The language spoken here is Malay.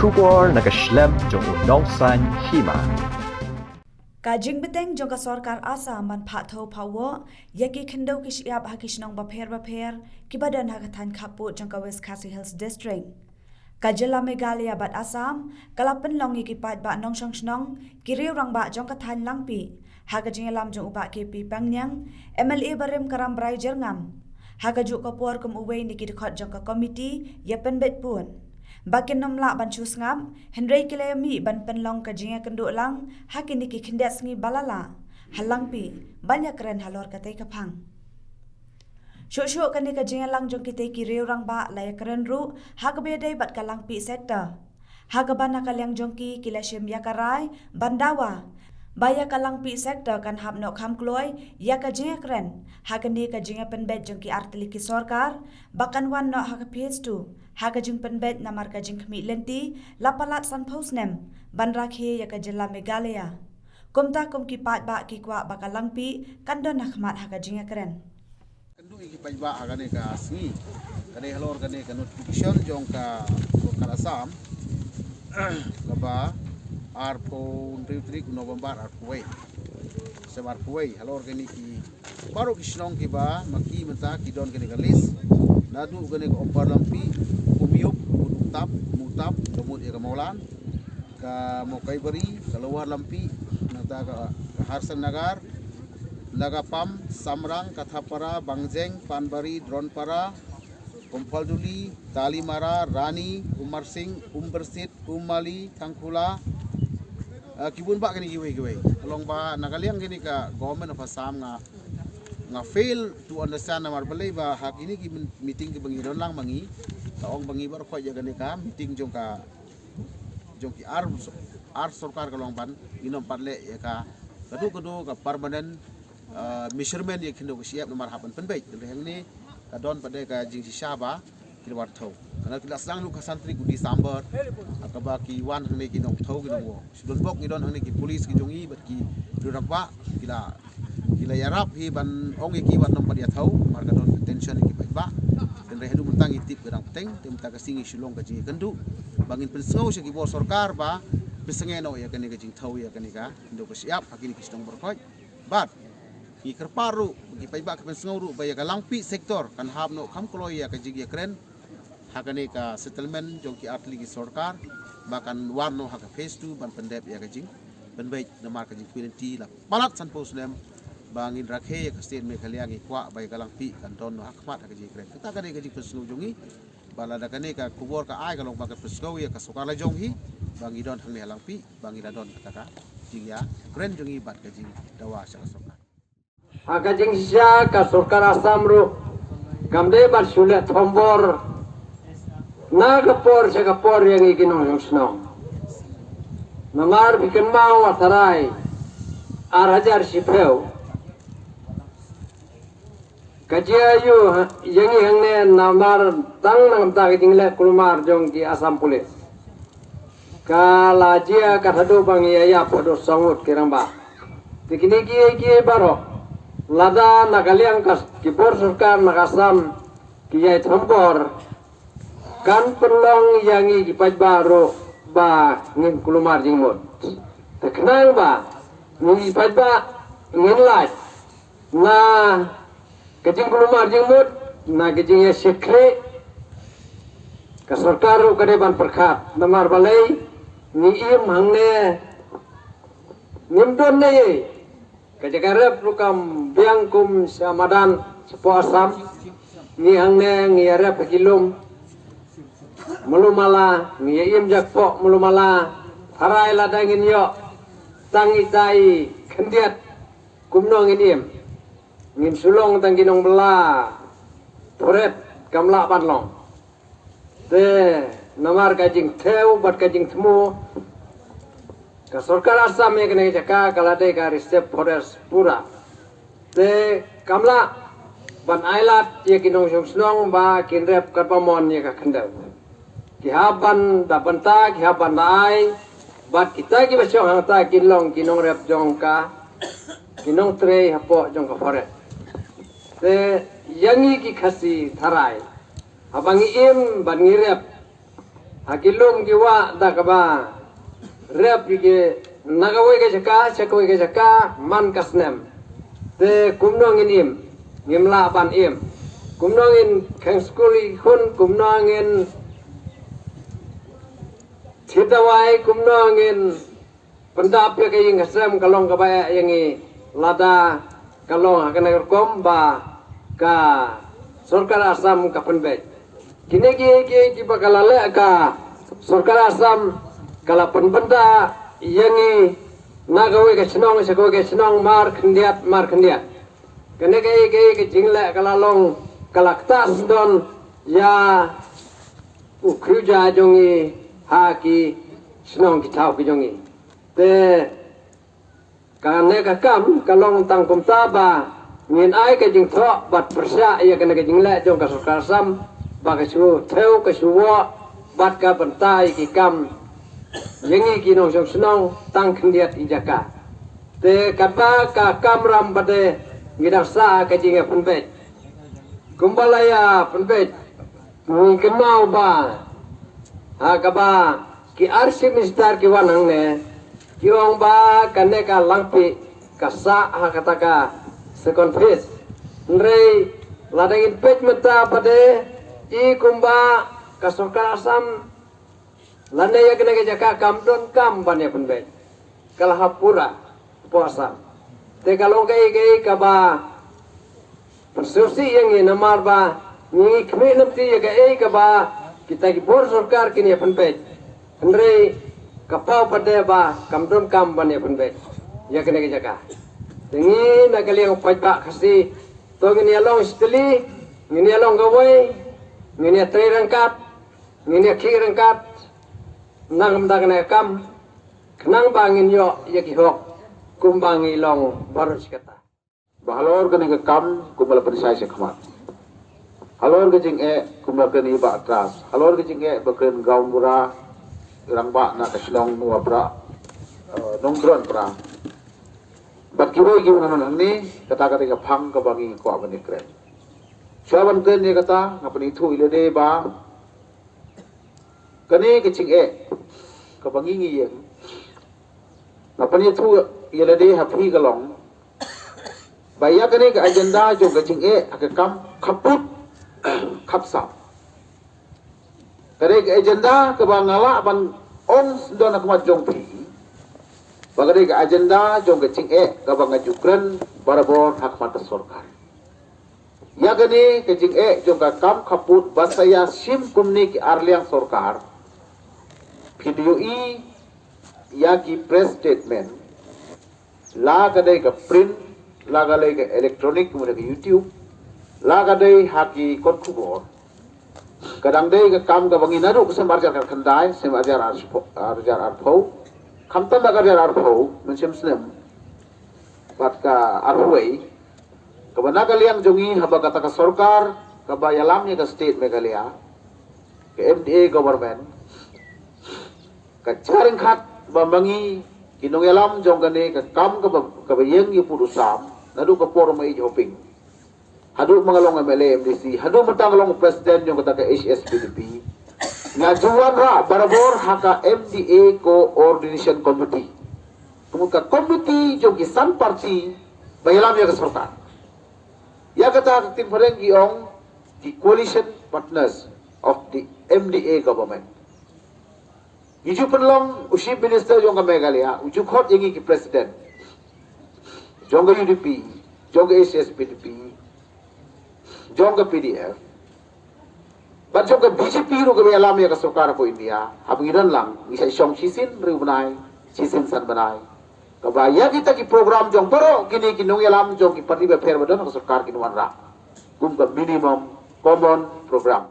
Kubor nakaslem jong udongsan hima. Kajing beteng jong ka sorkar Assam man phatho phawo yaki khindau ki siap hakishnong bapher kibadan hakathan khapu jong ka West Khasi Hills District. Kajela Meghalaya bat Assam kalapen longi ki pat ba nong shnong kiriu rang ba jong ka than langpi hakajing lam jong uba KP Pangyang MLA barem karam brai jerngam hakajuk ka por kum uwei ni ki khot jong ka committee yapen bet pun. Bakin nomla ban chus ngam Henry Kilemi ban penlong kajinga kenduk lang hakini ki khindas ngi balala halangpi banyak keren halor katai kapang Shosho kani kajinga lang jong kitai ki reurang ba laya keren ru hakabedai bat kalangpi sektor hakabana kalyang jongki kilashim yakarai bandawa baya kalangpi sektor kan hapno kham kloy ya kajinga keren hakani kajinga penbet jongki artili ki sorkar bakan wan no hakaphes tu hakajing penbet namar kajing khmi lenti lapalat san posnem ban rakhe ya kajela Meghalaya kumta kumki pat ba ki kwa bakalangpi kandon nakhmat hakajing keren Kandu iki pajba agane ka asmi kane halor kane ka notification jong ka sorkar Assam laba arpo trik November arpoi sebar poi halor kane ki baru kisnong ki ba maki menta ki don kane ka list nadu kane ka ompar lampi umiup mutap kemud ya ka maulan ka mokai beri ka luar lampi nata ka harsan nagar Lagapam, Samrang, Kathapara, Bangjeng, Panbari, Dronpara, Kumpalduli, Talimara, Rani, Umar Singh, Umbersit, Umali, Tangkula, Kibun ba kini giwe. Along ba nagaliang gini ka government of Assam nga fail to understand namar balay ba hak ini ki meeting ki bangiron lang mangi taong bangi bar ko ya gani ka meeting jong ki ar sarkar kalong ban inom parle ya ka kadu ka permanent measurement yang kena siap nomor hapan penbaik yang ni kadon pada ka jing si syaba kilwar thau kana kila sang lu ka santri ku December akaba ki wan hang ni kinong thau kinong wo sudon bok ni don hang ni ki police ki jongi bat ki durakwa kila yarap hi ban ong ki wan nom padia thau mar kadon tension ki ba dan rehedu mentang itip gedang peteng tem ta ka singi sulong ka jing kendu bangin pensau se ki bo sarkar ba pesengeno ya kani ka jing thau ya kani ka indo ka siap hakini ki stong berkoj bat ki kerparu ki paiba ka pensnguru baya ka langpi sektor kan habno kham kloy ya ka jigi kren hakane ka settlement jong ki atli ki sarkar bakan warno haka phase 2 ban pendep ya ka jing penbaik namar ka jing 20 la palat san posnem bangin rakhe ya ka state Meghalaya ki kwa baya ka langpi kan don no hakmat haka jigi kren kita ka ka jing pensngu jongi balada kane ka kubor ka ai ka long baka pensngu ya ka sokar la jong hi bangi don hang ne langpi bangi la don ka jing ya kren jongi bat ka jing dawa sa sokar Akajing sya ka sorkar Assam ru gamde bar sulet thombor na kapor sa kapor yang ikinong snow namar bikin mau atarai ar sipeu kajiayu yang hangne namar tang nang ta kingle kulmar jong ki Assam Police kalajia kathadu bangiya ya podo sangut kiramba tikini ki baro lada nagaliang kas kipor sarkar nakasam kiyai thombor kan perlong yangi kipaj baro ba ngin kulumar jingmot teknang ba ngi kipaj ba ngin laj na kajing kulumar jingmot na kajing ya sekre ka sarkar ru kade ban perkhat namar balai ni im hangne nimdon nei kajagarep rukam biangkum samadan sepo Assam ni hangne ngi arep kilum mulumala ngi im jakpo mulumala harai ladangin yo tangi tai kendiat kumno ngin ngin sulong tangkinong bela toret kamla panlong te namar kajing teu bat kajing temu ka sarkar Assam ya kena jaka kalade ka reserve forest pura te kamla ban ailat ya kinong snong ba kinrep karpamon ya ka kendau ki haban da banta ki haban dai bat kita ki basyo hang ta kinlong kinong rep jong ka kinong tre hapo jong ka forest te yangi ki khasi tharai abangi im ban ngirep hakilum giwa dakaba rep ge nagawe ge jaka man kasnem te kumnong in ngimla ban kumnong in khang skuli khun kumnong in chitawai kumnong in pendap ke yang ngasem kalong kabaya yangi lada kalong akan kom ba ka Sarkar Assam ka penbet kini ki bakalale ka Sarkar Assam kala penbenda yangi nagawe ke senong mar khendiat kene ke jingle kala long kala ktas don ya ukhuja jongi haki senong kitau ki jongi te kane ka kam kalong tang kum taba ngin ai ka jing tho bat persya ya kene ka jing le jong ka Sarkar Assam ba ka su theu ka su wo bat ka bantai ki kam yengi ki nong senong tang khendiat i jaka te kata ka kam ram bade ngidang sa ka jing penbet kumbalaya penbet ngi kenau ba ha ka ba ki arsi mistar ki wanang ne kiong ba kane ka langpi kasa ha kata ka second phase nrei ladangin pej mata pade i kumba ka Sarkar Assam lande ya kene ke jaka kam don kam bane penbet kala hapura puasa te kalong kai ka ba persusi yang ini namar ba ni kme namti ya ka ba kita ki bor sarkar kini penbet nrei kapau pada ba kamdon kam bane penbet ya kene jaka tengi nakali ang pajba kasi to ngini along stili ngini along gawai ngini tri rangkat ngini ki rangkat nang mdagna kam kenang bangin yo ya ki hok kumbangi long baru sikata bahalor kene ke kam kumbala perisai sekhmat halor ke jing kumbala kene ba atras halor ke jing bakren gaun mura irang ba na kasilong nuwa pra nongdron pra bat kiwai gi unan ni kata ka phang ka bangi ko abani kren saban ken ni kata ngapani thu ile de ba kane ke jing ka bangi ngi yeng ngapani thu ile de hapi galong baya kane ka agenda jo ke jing ka kam khaput khapsa kare ke agenda ke bangala ban on dona kmat jong pi bagare ke agenda jong ke ching ka banga jukran barabor hak mata sarkar ya gane ke ching jong ka kam khaput basaya sim kumni ki arliang sarkar video ya ki press statement la gade ka print la gale ke electronic kemudian ke YouTube la gade haki kot kubor kadang dei ke kam ka bangi nadu ke semar jar khandai sem ajar arpho khamta ba ajar arpho mencem snem pat ka arwei ke bana kaliang jongi haba kata ka sarkar ka ba yalamnya ka state Meghalaya ke MDA government ka charing khat ba bangi kinong yalam jong kane ka kam ka ba yeng yu purusam nadu ka por mai hoping hadu mangalong MLA MDC hadu matangalong president yung kata ka HSPDP nga juwan ra barabor haka MDA coordination committee kemudian committee yung kisan party bayalam ya ka sarkar ya kata tim pareng giong the coalition partners of the MDA government Iju penlong usi minister yung ka Meghalaya uju khot yengi ki president yung ka UDP yung ka HSPDP jong ka PDF bat jong ka BJP ro ka alam ya ka sarkar ko India habiran lang isa isong sisin ri banai sisin san banai ka baya kita ki program jong pero kini kinong alam jong ki parti ba fair badan ka sarkar kinuan ra kum ka minimum common program